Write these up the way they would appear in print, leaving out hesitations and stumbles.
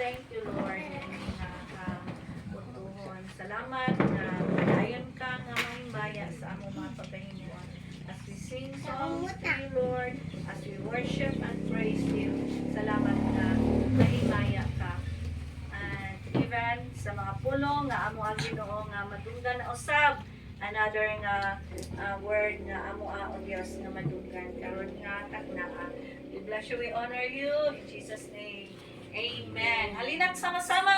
thank you, Lord, nga utuhon. Salamat na padayon ka nga mahimbaya sa among mga pagkahimuan. As we sing songs to you, Lord, as we worship and praise you, salamat na mahimbaya ka. And even sa mga pulong nga amo ang Ginoo nga madunggan na usab, another nga word nga amo ang Dios nga madunggan karon nga taknaa. We bless you, we honor you in Jesus name. Amen. Halina't sama-sama.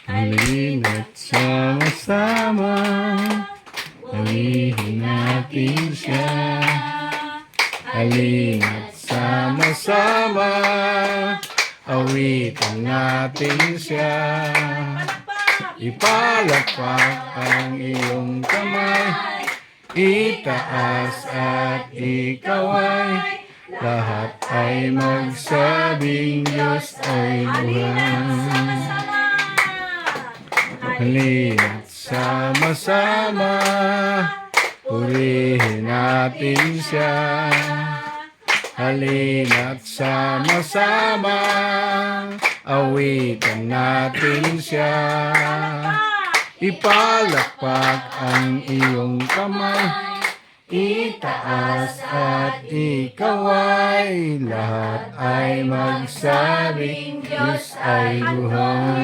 Halina't sama-sama, purihin natin siya. Halina't sama-sama, awitan natin siya. Ipalakpak ang iyong kamay, itaas at ikaway, lahat ay magsabing Diyos ay buhay. Halina't sama-sama, purihin natin siya. Halina't sama-sama, awitan natin siya. Ipalakpak ang iyong kamay, itaas at ikaway, lahat ay magsabing Diyos ay buhay.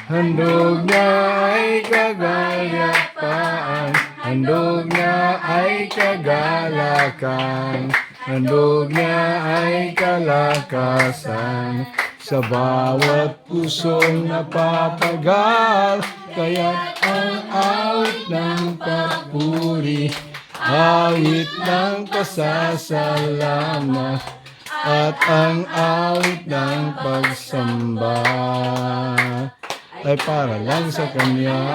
Handog niya ay kagayapaan, handog niya ay kagalakan, handog niya ay kalakasan, sa bawat pusong napapagal, kaya't ang awit ng papuri, awit ng pasasalamat, at ang awit ng pagsamba ay para lang sa Kanya.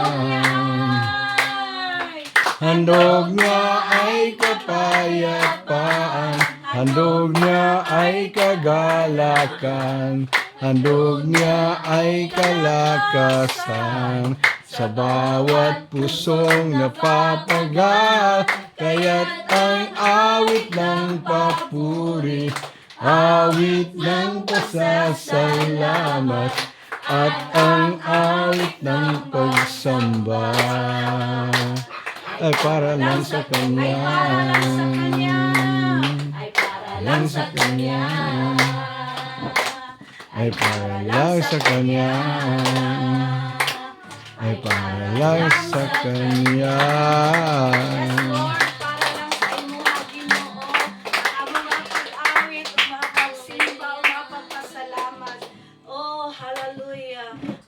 Handog niya ay kapayapaan, handog niya ay kagalakan, handog niya ay kalakasan, sa bawat pusong napapagal, kaya't ang awit ng papuri, awit ng pasasalamat, at ang awit ng pagsamba ay para lang sa Kanya. Ay para lang sa Kanya. Ay para lang sa Kanya. Ay para lang sa Kanya.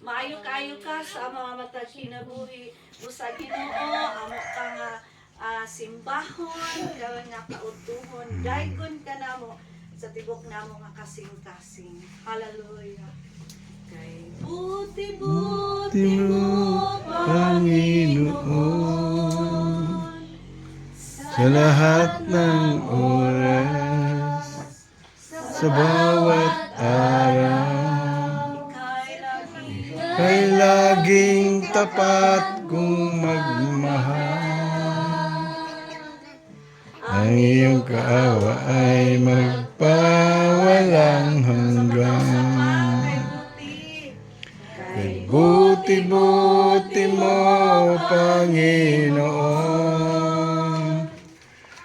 Maayo kayo ka sa mga matag kinabuhi usa Ginoo amo ka nga simbahon karon nga kautuhon daygon ka namo sa tibok namo nga kasing-kasing. Hallelujah. Kay buti-buti mo Panginoon, sa lahat ng oras, sa bawat araw, kay laging tapat kong magmahal. Ang iyong kaawa ay magpawalang hanggan. Kay buti-buti mo, Panginoon,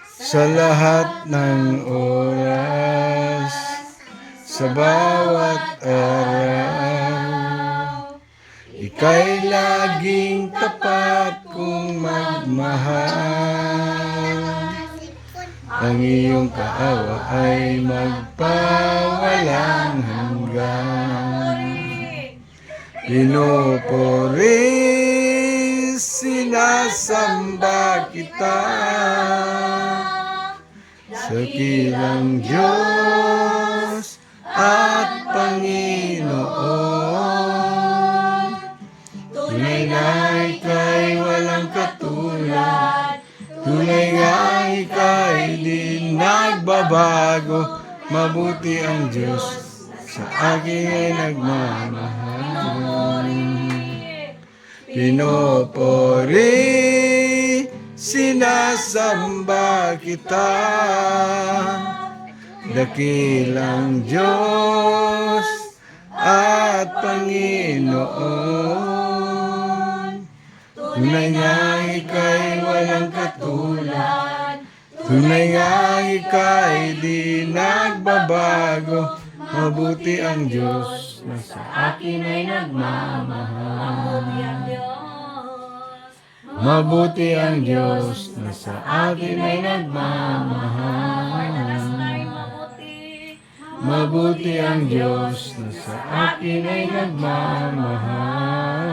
sa lahat ng oras, sa bawat araw, ika'y laging tapat kong magmahal. Ang iyong kaawa ay magpawalang hanggan. Pinupuri, sinasamba kita, sa kilang Diyos at Panginoon. Tunay na ika'y walang katulad, tunay nga ika'y di nagbabago, mabuti ang Diyos sa akin ay nagmamahal. Pinupuri, sinasamba kita, dakilang Diyos at Panginoon. Tunay nga ika'y walang katulad. Tunay nga ika'y di nagbabago. Mabuti ang Diyos na sa akin ay nagmamahal. Mabuti ang Diyos. Mabuti ang Diyos na sa akin ay nagmamahal. Mabuti ang Diyos na sa akin ay nagmamahal.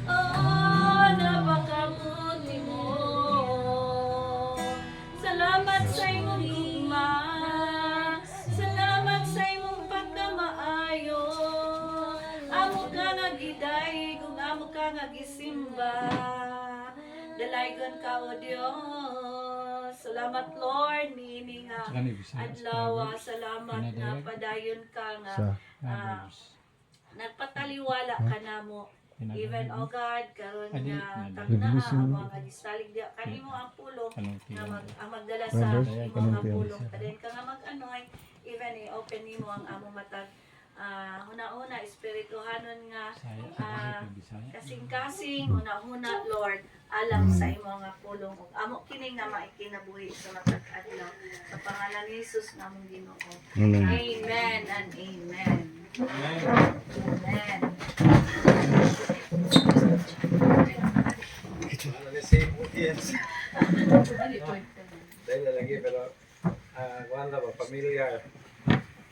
Oh, napakabuti mo. Salamat sa imong gugma. Salamat sa imong pagkamaayo. Amo ka nagiday, kung amo ka nagisimba. Dalaygon ka, O Diyos. Salamat, Lord, nini nga adlaw. Salamat na padayon ka nga. Nagpataliwala ka namo. Even, O God, karon nga tagna ang mga gisalig diya kanimo ang pulong nga ang magdala sa imong nga pulong. Tadin ka nga mag-anoy, even i-open nimo ang among matag huna-huna espirituhanon nga kasing-kasing huna-huna, Lord, alam sa imo nga pulong ug amo kini nga maikinabuhi sa matag adlaw sa pangalan ni Jesus namong Ginoo. Amen. Amen and amen. Amen. Ano na same audience. Dahil na lagi pero kuhan na ba, familiar.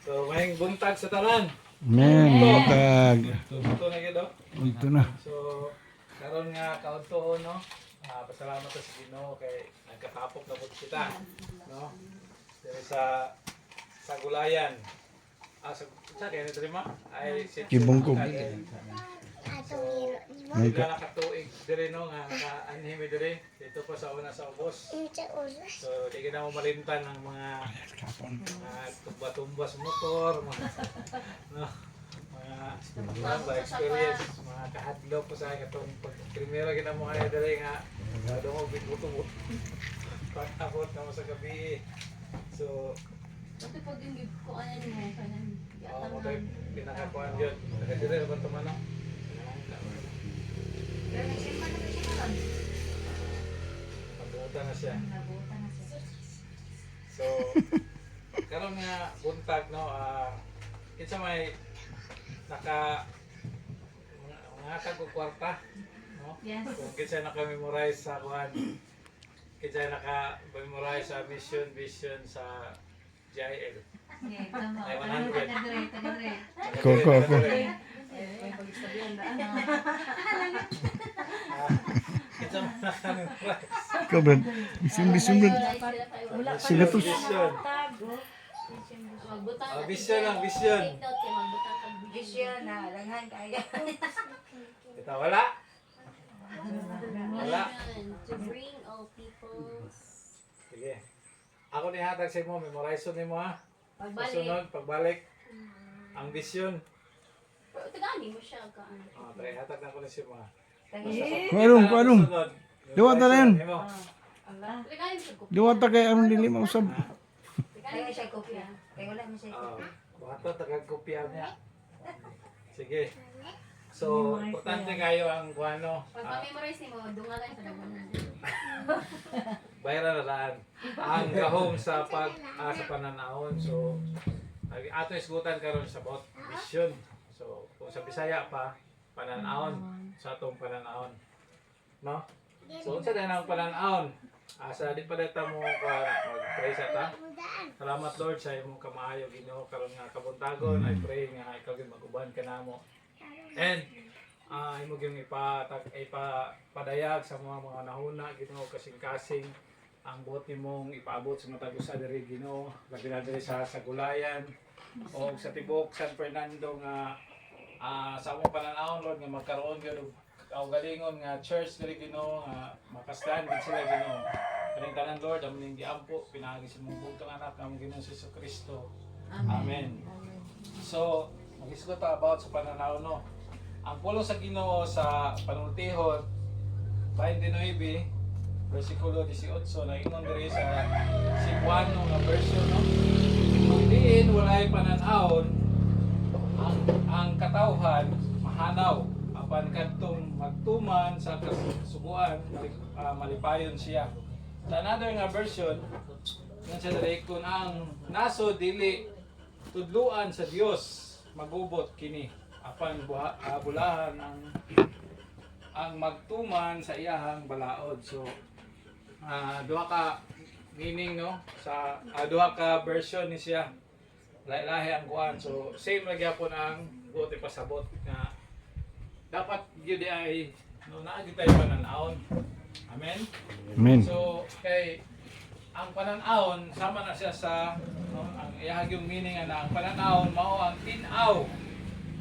So, may buntag sa tanan. Amen. Bukag. Ito na gito. Ito na. So, karon nga kauntoon, no? Pasalamat sa Ginoo kay nagkatapok na po kita, no? Dahil sa gulayan. Sa kaya nito lima ay si Kibungkog. So, sila nakatuig dire no nga naka-anhime dire dito pa sa una sa ubos. So, di ka na mo malimtan ng mga tumba-tumba sa motor, mga experience, mga kahadlok ko sa katong primero gina mo kaya dire nga dungog bit-buto-buto. Pagtakot na mo sa gabi. So, Ito pag yung ko ano mo kanan. mo tayo pinakakuan yun. Nakadire naman tumano. Nabuta na siya. So, karon nga buntag no, kinsa may mga kagkwarta, no? Yes. Kung kinsa naka-memorize sa kuan, kinsa naka-memorize sa mission, vision sa GIL. Okay, tama. Ay, 100. Tagadre. Koko. Kinsa man naka-memorize. Ikaw, Brad. Bisun, Brad. Wala pa Sila to. Vision. tago. Vision lang, vision. Vision na, langhan kaya. Ito, wala? Wala. To bring all people. Sige. Ako ni hatag sa mo, memorize mo ha. Pagbalik. Sunod, pagbalik. Ang vision. Tagani mo siya ka. Try hatag na ko ni si mo ha. Kualong. Liwat na yan. Tagani mo siya ko. Liwat na kay anong dili mausap. Tagani siya kopya. Kaya wala mo siya kopya. Bato, tagagkopya niya. Sige. So, importante kayo ang kuano. Pag ma-memorize ni mo, dungalan sa dagunan. Bayaran na lang. Ang gahom sa sa pananahon. So, ato isgutan karon sa about vision. So, kung sa Bisaya pa, pananahon sa atong pananahon. No? So, unsa din ang pananahon? Sa di pa data mo mag-pray sa ta. Salamat Lord sa imong kamaayo Ginoo karon nga kabuntagon. I pray nga ikaw gyud mag-uban ka namo. And imo gyud ipadayag sa mga nahuna Ginoo kasing-kasing ang buot nimong ipaabot sa matag usa diri Ginoo, labi na diri sa gulayan o sa tibok San Fernando nga sa among pananahon Lord nga magkaroon gyud og galingon nga church diri Ginoo nga makastand gid sila Ginoo. Kaning tanan Lord among giampo pinaagi sa imong bugtong anak nga among Ginoo Jesucristo. Amen. So, mag-isgot ta about sa pananahon no. Ang pulong sa Ginoo sa panultihon 29 versikulo 18 na ingon diri sa Cebuano nga version no. Diin walay pananahon ang katawhan mahanaw apan kadtong magtuman sa kasuguan malipayon siya. Sa another nga version nga siya dali kun ang naso dili tudluan sa Dios magubot kini apan bulahan ang magtuman sa iyahang balaod. So duha ka meaning no sa duha ka version ni siya. Lahi-lahi ang kuan. So same ra gyapon ang buot ipasabot nga dapat gyud ay no naa gyud tayo pananaon. Amen. Amen. So kay ang pananahon sama na siya sa no, ang iyahag yung meaning na ang pananahon mao ang tin-aw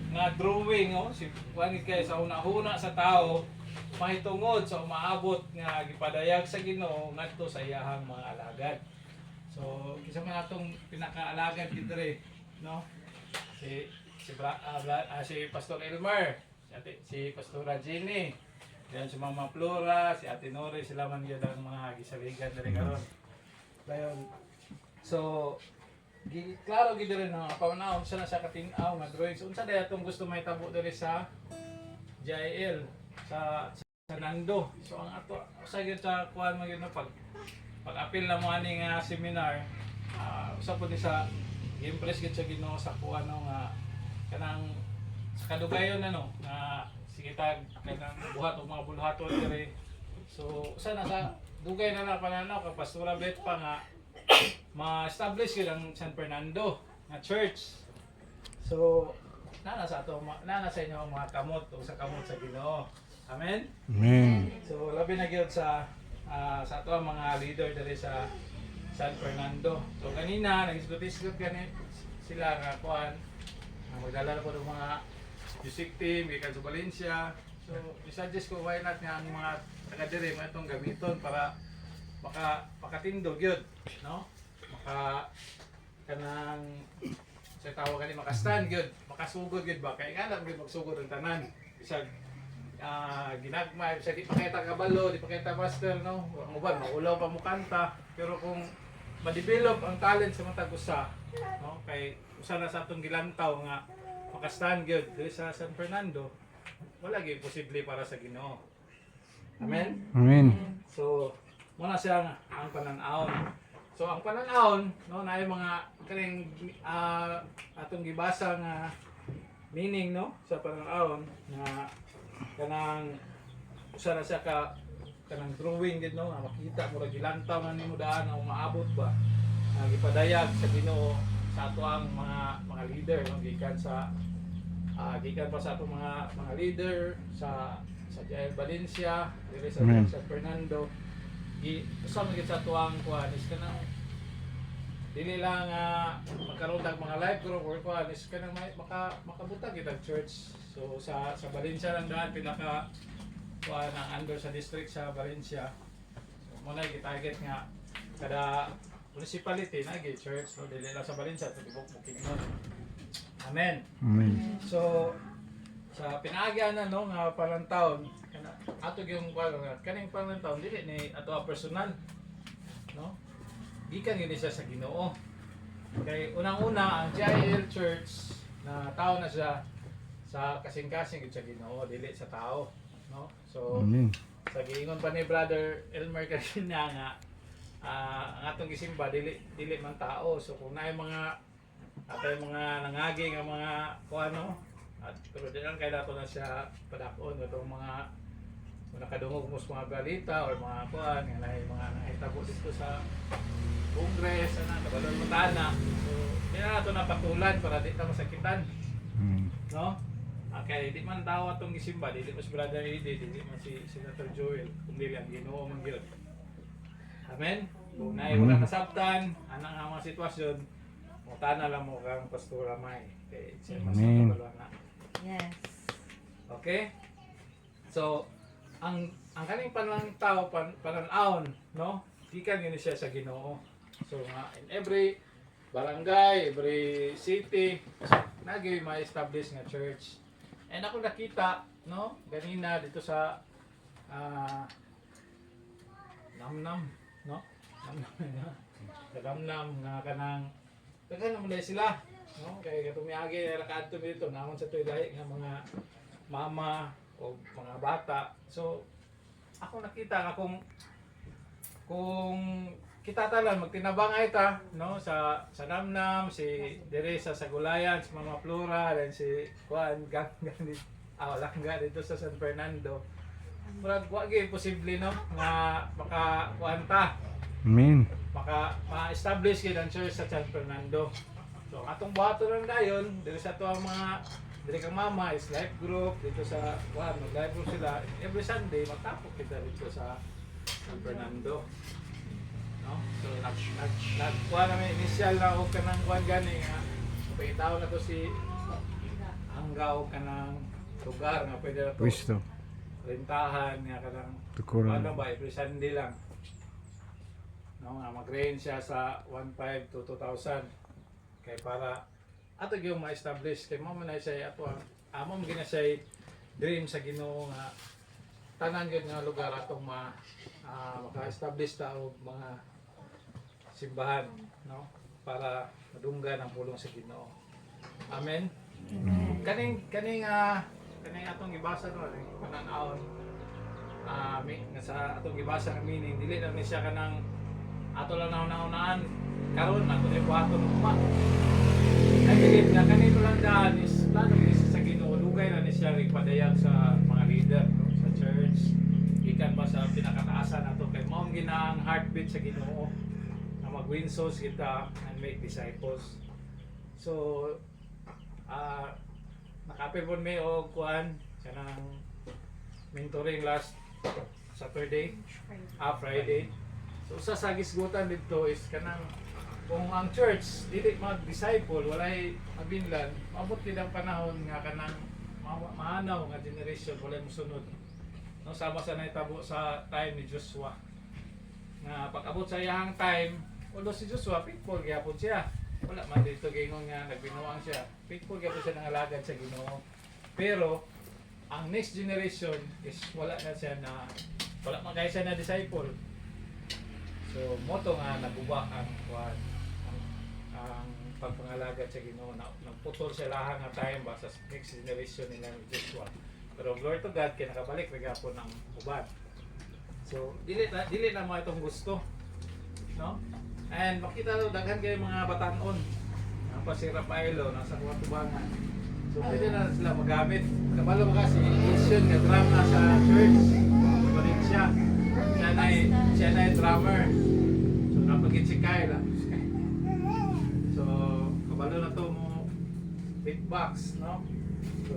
nga drawing no si kuan kay sa una-una sa tao mahitungod sa umaabot nga gipadayag sa Ginoo ngadto sa iyahang mga alagad. So kisa man atong pinakaalagad dito no si Pastor Elmer, si Pastora Jenny, diyan si Mama Flora, si Ate Nore, sila man gyud ang mga gisaligan diri karon. Dayon. So klaro gid rin ang pamanahon sa na sa katin-aw nga drawings. Unsa day atong gusto mahitabo diri sa JIL sa Nando. So ang ato sa gyud sa kuan man gyud no pag-apil na mo ani nga seminar, usa po di sa impress gid sa Ginoo sa kuan no nga kanang sa kadugayon no nga sige tag kanang buhat og mga buluhaton diri. So usa na sa dugay na pananaw ka Pastora Bet pa nga ma-establish yun ang San Fernando nga church. So nana sa inyo ang mga kamot o sa kamot sa Ginoo. Amen. Amen. So labi na gyud sa ato ang mga leader diri sa San Fernando. So kanina nag-discuss kani sila nga kuan magdala po ng mga music team gikan sa Valencia. So i-suggest ko why not nga ang mga taga diri mo itong gamiton para makatindog gyud, no? Kanang sa tawag kani maka-stand gyud, makasugod gyud ba kay nga lang gyud magsugod ang tanan. Bisag ginagmay sa di pakita kabalo, di pakita master no. Ang uban maulaw pa mo kanta, pero kung ma-develop ang talent sa matag usa, no? Kay usa na sa atong gilantaw nga maka-stand gyud diri sa San Fernando, wala gyud posible para sa Ginoo. Amen. Amen. So muna siya ang pananahon. So ang pananahon no na mga kaning atong gibasa nga meaning no sa pananahon nga kanang usa na siya ka kanang drawing gid no nga makita mo ra gilantaw nga nimo daan nga umaabot ba nga gipadayag sa Ginoo sa ato ang mga leader no gikan pa sa atong mga leader sa Jael Valencia diri sa Amen. San Fernando usa man gid sa tuang kuan is kanang dili lang magkaroon ng mga live group or kuan is kanang makabutang kita church. So sa Valencia lang daan pinaka kuan ang under sa district sa Valencia. So mo na gitarget nga kada municipality na gid church no dili lang sa Valencia tibok Bukidnon. Amen. Amen. So sa pinaagyan na no nga palantawon kana ato gyung kuan kaning palantawon dili ni ato personal no gikan gini siya sa Ginoo. Kay unang-una ang JIL Church na tao na siya sa kasing-kasing gid sa Ginoo dili sa tao, no? So Amen. sa giingon pa ni Brother Elmer kanina nga ang atong gisimba dili man tao. So kung naay mga atay mga nangagi nga mga kuano at pero di lang kay dato na siya padakon atong mga nakadungog mo sa mga balita or mga kuan nga naay mga nahitabo dito sa Congress ana nabalon mo tana. So di na nato napatulan para di ta masakitan, no? Okay, di man tao atong gisimba, dili mas Brother Eddie, dili man si Senator Joel, kundi ang Ginoo man gyud. Amen. Kung naay mga kasabtan ana nga mga sitwasyon mutana lang mo kang Pastora May kay siya mas Amen. na. Yes. Okay? So ang kaning panantaw pananahon no gikan gini siya sa Ginoo. So in every barangay, every city nagay ma-establish nga church. And ako nakita no ganina dito sa Namnam no Namnam nga kanang tagan mo sila No, kay katumiagi na nakaadto dito naman sa tuy lahi nga mga mama o mga bata. So ako nakita nga kung kita talan magtinabangay ta no sa Namnam, si dire sa Sagulayan, si Mama Flora, then si Juan Langga dito sa San Fernando. Murag wa gyud posible no nga makakuanta, Amen. ma-establish gyud ang church sa San Fernando. So atong buhaton lang dayon dire sa to ang mga dire kang mama is life group dito sa Juan, life group sila every Sunday magtapok kita dito sa San Fernando. No? So nagkuha namin initial na og kanang kuan gani nga pagitaw na to si hanggaw kanang lugar nga pwede na to Pwesto. rentahan nga kanang Tukuran. ano ba every Sunday lang. No, nga mag-range siya sa 1,500 to 2,000 kay para ato gyud ma-establish kay mao man na siya ato amo mo gina siya dream sa Ginoo nga tanan gyud nga lugar atong maka-establish ta og mga simbahan, no, para madunggan ang pulong sa Ginoo. Amen. Kaning atong gibasa no pananaon nga sa atong gibasa nga meaning dili lang ni siya kanang ato lang nauna-unaan karon ato ay buhaton ugma. Ay bilib nga kanito lang daan is plano ni sa Ginoo lugay na ni siya ipadayag sa mga leader no, sa church gikan pa sa pinakataasan nato kay mao gina ang heartbeat sa Ginoo na mag-win souls kita and make disciples. So nakapipon may o kuan kanang mentoring last Saturday, Friday. So sa gisgutan dito is kanang kung ang church dili mag-disciple walay mabinlan, maabot gid ang panahon nga kanang mahanaw nga generation walay mosunod. No, sama sa nahitabo sa time ni Joshua. Nga pag-abot sa iyang time, although si Joshua faithful gyapon siya. Wala man dito gingon nga nagbinuang siya. Faithful gyapon siya nangalagad sa Ginoo. Pero ang next generation is wala na siya na wala man kay siya na disciple. So moto nga naguba ang pagpangalagad sa Ginoo na nagputol siya lahat nga time ba sa next generation nila ni Joshua. Pero glory to God kay nakabalik ra gyapon ang uban. So dili na mo itong gusto, no? And makita daw daghan kay mga batanon. Ang pasira pailo nasa kuwatubangan. So pwede na sila magamit. Kabalo ba kasi Asian nga drama sa church. Balik siya. Siya na drummer. So napagit si Kyle. So kabalo na to mo beatbox, no? So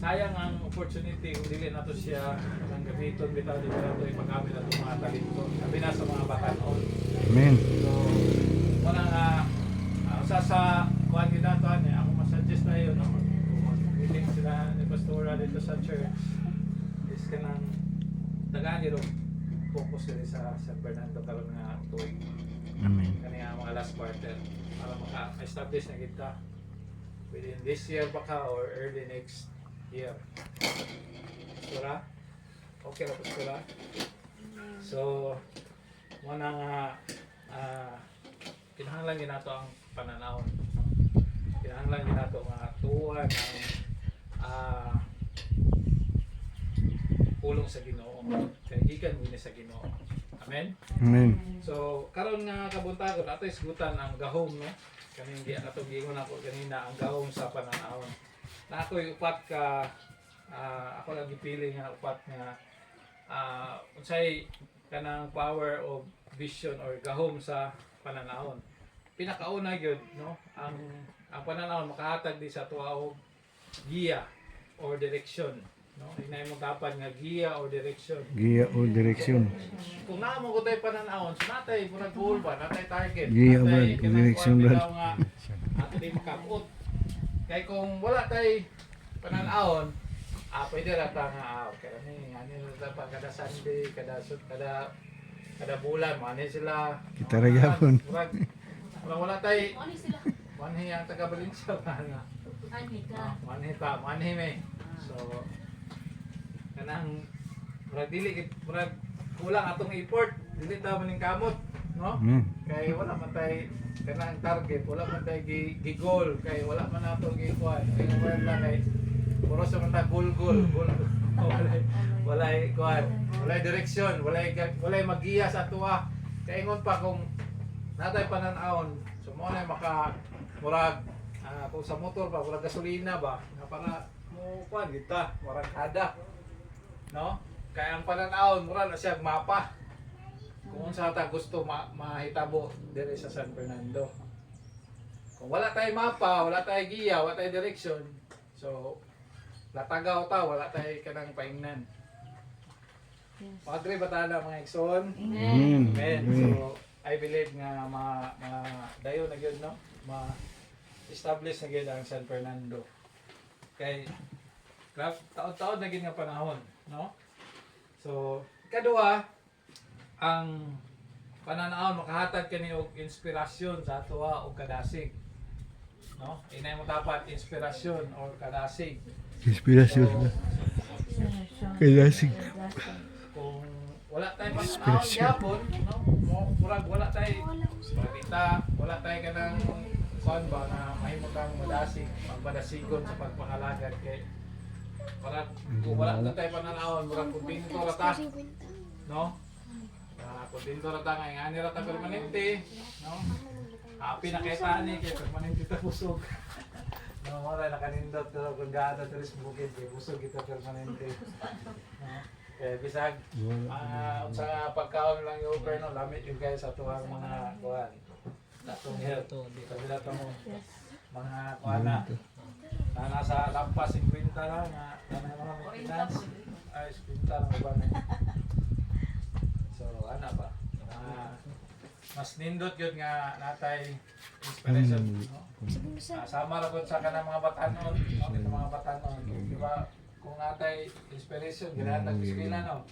sayang ang opportunity kung dili na to siya ang gamiton bitaw dili na to ipagamit na to mga talento. Sabi na sa mga batanon. Amen. So wala nga sa kuan gid nato ani ako masuggest na yun no meeting sila ni pastora dito sa church is kanang dagan gid focus diri sa San Fernando karon nga tuig Amen. kani nga mga last quarter para maka-establish na kita within this year baka or early next year. Pastora? Okay ra pastora? So muna nga kinahanglan din nato ang pananawon. Kinahanglan din nato nga tuwan ang pulong sa Ginoo. Kay gikan mo sa Ginoo. Amen. Amen. So karon nga kabuntagon ato isgutan ang gahom no. Kaning di ato giingon ako kanina ang gahom sa pananawon. Na ako'y upat ka ako lang gipili nga upat nga unsay kanang power of vision or gahom sa pananahon. Pinakauna gyud no ang pananahon makahatag di sa tuwa og giya or direction no inay mo dapat nga giya or direction. Giya o direksyon. Kung naa mo gud tay pananahon so natay murag goal ba natay target. Giya ba natay o direksyon ba? nga ato di makabot. Kay kung wala tay pananahon pwede ra ta nga okay ani ra pa kada Sunday kada bulan mani sila Kita ra gyapon. Murag wala tay manhi ang taga Valencia nga manhi me so kanang murag dili murag kulang atong effort dili ta maning kamot no? Amen. Kay wala man tay kanang target, wala man tay gigol, kay wala man nato gikuan. Kay wala kay puro sa man ta gol. Wala kuan, wala direksyon, wala magiya sa tuwa. Kay ingon pa kung natay panan-awon, so mo na maka murag kung sa motor ba, murag gasolina ba, nga para mo kuan kita, murag kada. No? Kaya ang panan-awon mura na siya mapa. Kung sa ta gusto mahitabo diri sa San Fernando. Kung wala tay mapa, wala tay giya, wala tay direksyon, so latagaw ta, wala tay kanang paingnan. Padre batala mga igsoon. Amen. Amen. So I believe nga dayon na gyud no, ma-establish na gyud ang San Fernando. Kay taon-taon na gyud nga panahon, no? So kadua ang pananaon makahatag kani og inspirasyon sa atoa og kadasig. No? Inay mo dapat inspirasyon or kadasig. Inspirasyon So, na. Kadasig. kung wala tayong pananaon yapon, no? Murag wala tayo balita, wala tayo kanang kuan ba na mahimo kang madasig, magmadasigon sa pagpangalagad kay kung wala na tayo pananaon, murag kung pinto ra ta, no? Kung pinto ra ta nga ingani ra ta permanente, no? Happy na kay tani kay permanente ta busog. No, wala nakanindot pero kung gaano sa bukid kay busog kita permanente. No? Kaya bisag sa pagkaon lang yung offer no, lamit yung guys sa tuwang mga kuan. Datong health dito bila to mo. Mga kuan na nasa lampas 50 lang nga mga maintenance ay 50 lang ba na. So ana ba? Mas nindot yun nga natay inspiration. No? Sama ra gud sa kanang mga batanon, no? Ito mga batanon, di ba? Kung natay inspiration, ginatag eskwela no.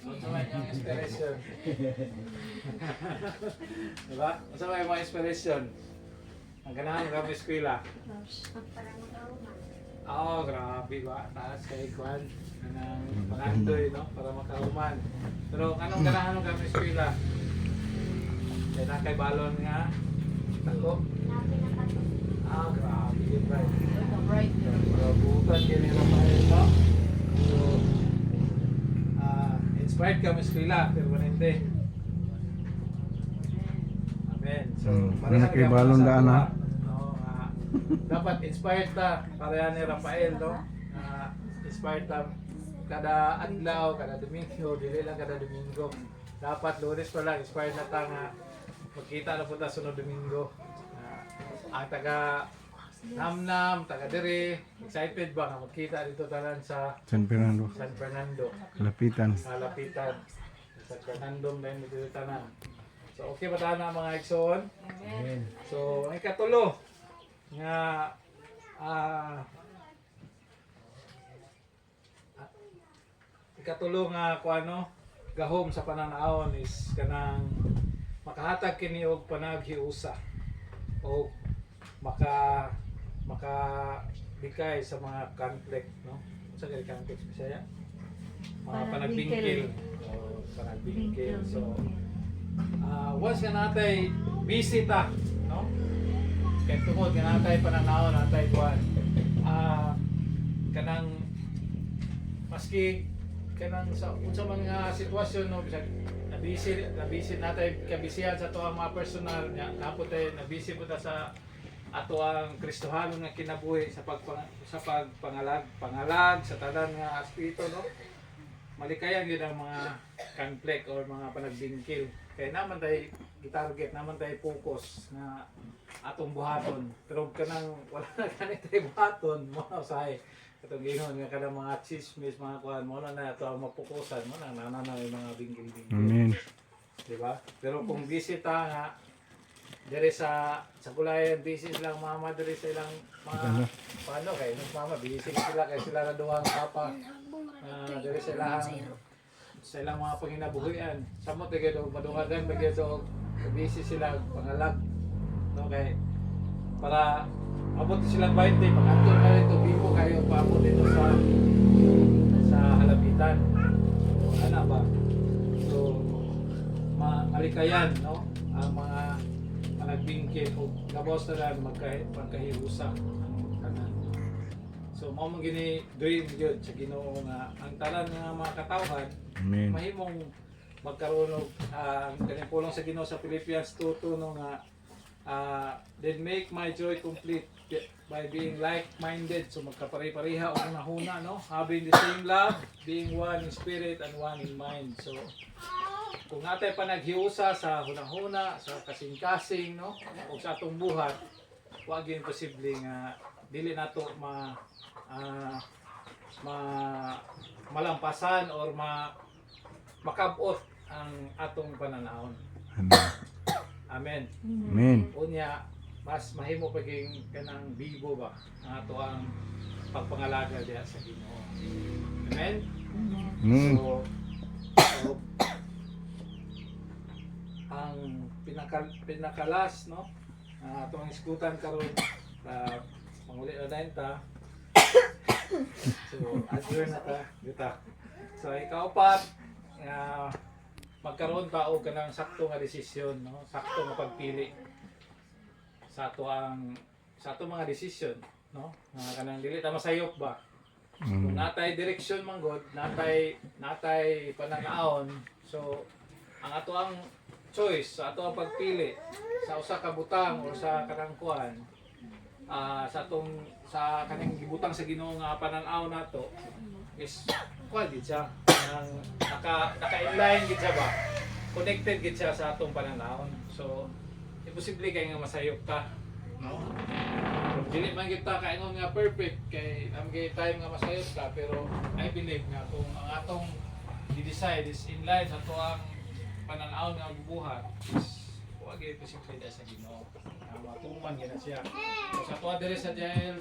So may yung inspiration. Di ba? Unsa may mga inspiration? Ang ganahan ng eskwela. Oh, grabe ba? Taas kay Kwan. Kanang pangandoy, no? Para makahuman. Pero anong ganahan ng eskwela? Kaya na kay balon nga. Tako. Grabe yun, right? Butan yun yung Rafael, no? So, inspired kami eskwela, permanente. Amen. So, Ano kay balon daan ha? No, dapat inspired ta para ni Rafael, no? Inspired ta kada adlaw, kada Domingo, dili lang kada Domingo. Dapat Lunes pa lang, inspired na ta nga magkita na po ta sunod Domingo. Ang taga Namnam, taga Dere, excited ba nga magkita dito tanan sa San Fernando. San Fernando, Lapitan. sa Lapitan. San Fernando din dito tanan. So okay ba tayo na mga igsoon? Amen. So ang ikatulo nga ikatulo nga kuano gahom sa pananaon is kanang makahatag kini og panaghiusa o makabigay sa mga conflict, no? Sa kay conflict Bisaya, mga panagbingkil o panagbingkil. So once nga natay busy ta, no? Kaya tungod nga natay pananaon, natay kuan kanang maski kanang sa unsa man nga sitwasyon, no, bisag nabisi natay kabisihan sa tuang mga personal nya naputay nabisi po ta sa ato ang Kristohanon nga kinabuhi sa pagpangalag sa tanan nga espiritu, no? Malikayan yun ang mga conflict or mga panagbingkil. Kaya naman tayo i-target, naman tayo focus na atong buhaton. Pero kanang wala na kanang tayo buhaton, mo na usahay. Itong gihon nga kanang mga chismis, mga kuhan, mo na ito ang mapukusan, mo na nananaw yung mga bingkil-bingkil. Amen. Diba? Pero kung bisita nga, dire sa Kulayan, busy silang mama dire sa ilang mga paano kay nung mama busy sila kay sila na duhang papa dire sa ilang mga panginabuhian samot kay do madungagan bagay do busy sila pangalag, no, kay para abot silang 20 pag-antol na dito bibo kayo paabot dito sa halapitan, ano ba, so malikayan, no? ang mga nagbingkil o gabawas na lang magkahiusa ang tanan. So mao man gini dream gyud sa Ginoo nga ang tanan nga mga katawhan Amen. mahimong magkaroon og ang kaning pulong sa Ginoo sa Philippians 2:2 no nga then make my joy complete by being like-minded, so magkapare-pareha o hunahuna, no? Having the same love, being one in spirit and one in mind. So kung natay pa naghiusa sa hunahuna, sa kasing-kasing, no? O sa atong buhat, wag yun posible nga dili nato malampasan or makabot ang atong pananahon. Amen. Amen. Amen. Unya, mas mahimo paging kanang bibo ba ang ato ang pagpangalaga diha sa Ginoo. Amen. Amen. So ang pinakalas no atong iskutan karon manguli na dayon ta. So adjourn na ta dita. So ikaw-upat magkaroon ta og kanang sakto nga desisyon, no? Sakto nga pagpili sa ato mga desisyon, no? Nga kanang dili ta masayop ba. Kung natay direksyon man god, natay pananaon, so ang ato ang choice, sa ato ang pagpili sa usa ka butang o sa kanang kuan sa kanang gibutang sa Ginoo nga pananaw nato is kuan gid siya nang naka-inline gid siya ba, connected gid siya sa atong pananahon. So imposible kay nga masayop ka, no? Kung dili man kita kaingon nga perfect kay am gay time nga masayop ka, pero I believe nga kung ang atong i-decide is in line sa tuang pananaw nga buhat is wag gyud posible sa Ginoo. Matuman gyud na siya. So, sa tuwa diri sa Jael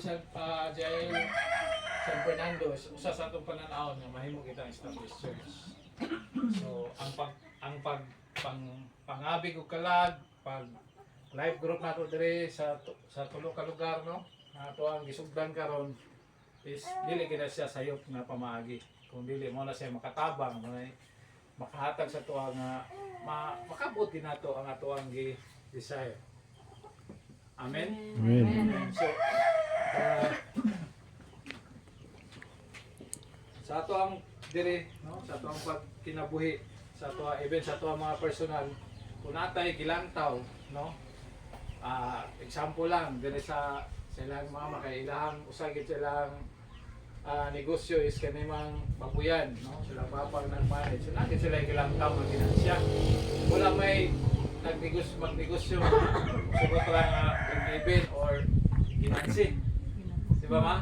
San Fernando, usa sa atong pananaw nga mahimo kita established church. So ang pangabig ug kalag, pag life group nato diri sa tulo ka lugar, no? Ato ang gisugdan karon is dili gid siya sayop nga pamaagi. Kung dili mo na siya makatabang, makahatag sa tuwa nga makabot din nato ang ato ang desire. Amen. Amen. So sa ato ang diri, no? Sa ato ang pagkinabuhi, sa ato even sa ato ang mga personal, kung natay gilantaw, no? Example lang diri sa silang mama kay ilahang usagid silang negosyo is kanimang babuyan, no? Sila papang nag-manage. So lagi sila gilantaw ng finansya. Wala may magnegosyo sugot lang even or ginansi. Di ba ma?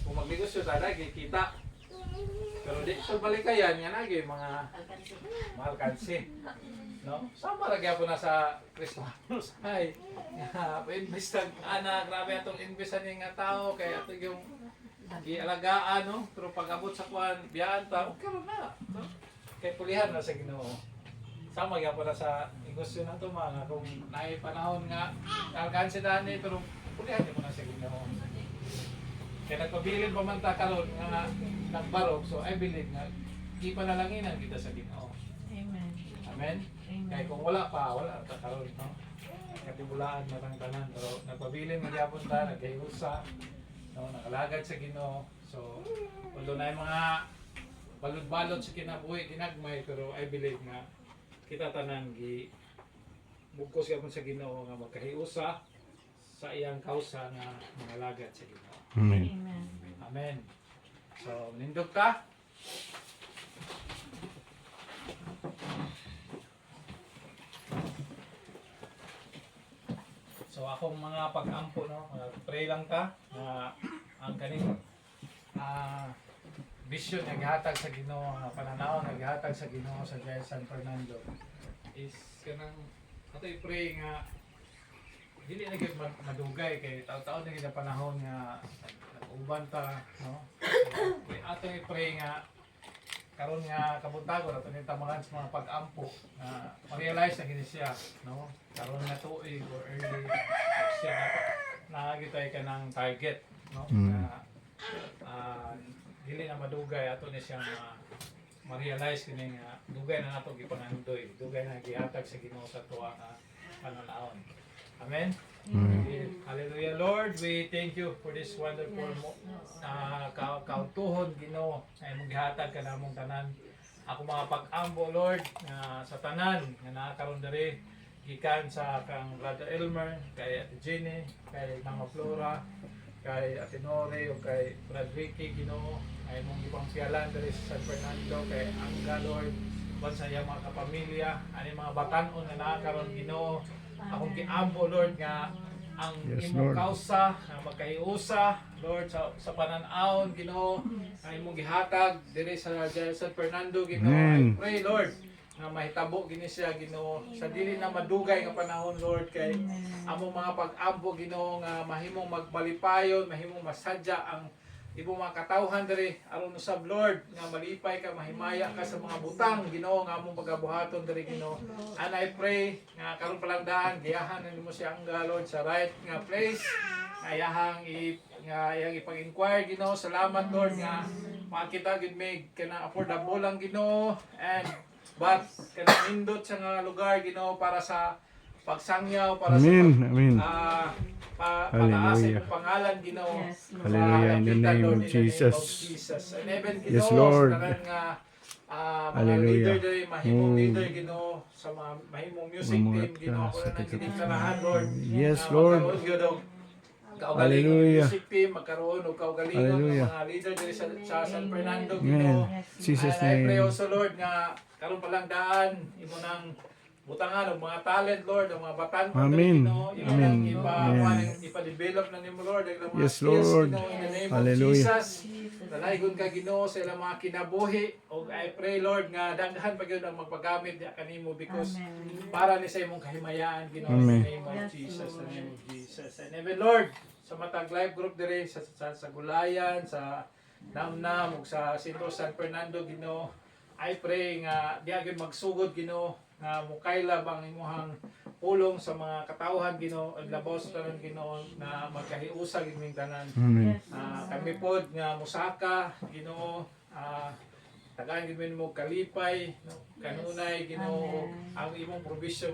Kung magnegosyo talaga kita. Pero di sa balikayan nga nagi mga alkansi, no? Sama lagi ako na sa Christmas ay invest ana grabe atong investan nga tao kay ato yung gialagaan, no? Pero pag abot sa kuan biyaan ta karon na, no? Kay pulihan na sa Ginoo. Sama gyapon na sa negosyo nato mga kung naay panahon nga alkansi dani pero pulihan mo na sa Ginoo. Kaya nagpabilin pa man ta karon nga nagbarog, so I believe nga ipanalanginan kita sa Ginoo. Amen. Amen. Kaya kung wala pa, wala ta karon, no? Katibulaan na lang tanan, pero nagpabilin nga gyapon ta, naghiusa, no, nakalagad sa Ginoo. So although na mga balod-balod sa kinabuhi, ginagmay, pero I believe nga kita tanan bugkos gyapon sa Ginoo nga magkahiusa sa iyang kausa nga mangalagad sa Ginoo. Amen. Amen. Amen. So, nindog ka. So, akong mga pag-ampo, no? Pray lang ka na ang kaning vision na gihatag sa Ginoo, nga pananaw na gihatag sa Ginoo sa Jael San Fernando is kanang ato i-pray nga dili na gyud madugay kay taon-taon na gyud ang panahon nga nag-uban ta, no? So, ato i-pray nga karon nga kabuntagon ato ni tamahan sa mga pag-ampo na ma-realize na gini siya, no? Karon nga tuig or early next year na gitay ka ng target, no? Na dili na madugay ato ni siya ma-realize kini nga dugay na nato gipangandoy, dugay na gihatag sa Ginoo sa tuwa nga pananaon. Amen. Hallelujah, Lord. We thank you for this wonderful kautuhon, Ginoo, na imong gihatag kanamong tanan. Ako mga pag-ambo, Lord, sa tanan nga nakakaroon diri gikan sa kang Brother Elmer, kay Ate Jenny, kay Mama Flora, kay Ate Nore, o kay Brad Ricky, Ginoo, ay mong ipangpialan diri sa San Fernando, kay Angga, Lord, sa iyang mga kapamilya, ani mga batan-on nga nakakaroon, Ginoo. Akong giambo, Lord, nga ang Yes, imong Lord. kausa nga magkahiusa, Lord, sa pananaon, Ginoo, ang imong gihatag diri sa San Fernando, Ginoo. I Amen. pray, Lord, nga mahitabo gini siya, Ginoo, sa dili na madugay nga panahon, Lord, kay among mga pag-ambo, Ginoo, nga mahimong magbalipayon, mahimong masadya ang imong mga katawhan diri aron usab, Lord, nga malipay ka, mahimaya ka sa mga butang, Ginoo, nga among pagabuhaton diri, Ginoo. And I pray nga karon palang daan giyahan nimo si Angga, Lord, sa right nga place nga iyang ipag-inquire, Ginoo. Salamat, Lord, nga makita gid may kana affordable lang, Ginoo, and but kana nindot sa nga lugar, Ginoo, para sa pagsangyaw, para Amen. sa Amen. pataas Hallelujah. ang pangalan, Ginoo. Yes, Lord. Hallelujah. In the Kita, name Lord, of in the name Jesus. of Jesus. And even, Ginoo, Yes, Lord. sa tanan nga mga Hallelujah. leader diri, mahimong Mm. leader, Ginoo, sa mga mahimong music Mga team, Ginoo, ako sa na nang ginikarahan, Lord. Yes, na Lord. magkaroon gyud og kaugalingon Hallelujah. music team, magkaroon og kaugalingon ng Hallelujah. mga leader diri sa San Fernando, Amen. Ginoo. Jesus' And I pray name. also, Lord, nga karon palang daan imo nang butangan og mga talent, Lord, ang mga batan Amen. imo Amen. nang Amen. ipa-develop na nimo, Lord, ang mga Yes, skills, Lord. Ginoo, in the name Hallelujah. of Jesus. Dalaygon ka, Ginoo, sa ilang mga kinabuhi, og I pray, Lord, nga daghan pa gyud ang magpagamit diha kanimo because para ni sa imong kahimayaan, Ginoo, in Amen. the name of Jesus, in the name of Jesus. And even, Lord, sa matag life group diri sa Gulayan, sa Namnam ug sa Sintro San Fernando, Ginoo, I pray nga di gyud magsugod, Ginoo, nga mukaila bang imuhang pulong sa mga katawhan, Ginoo, ug labaw sa tanan, Ginoo, na magkahiusa gid ming tanan. Amen. Kami pod nga musaka, Ginoo, tagaan gid mo kalipay, no? Kanunay, Ginoo, ang imong provision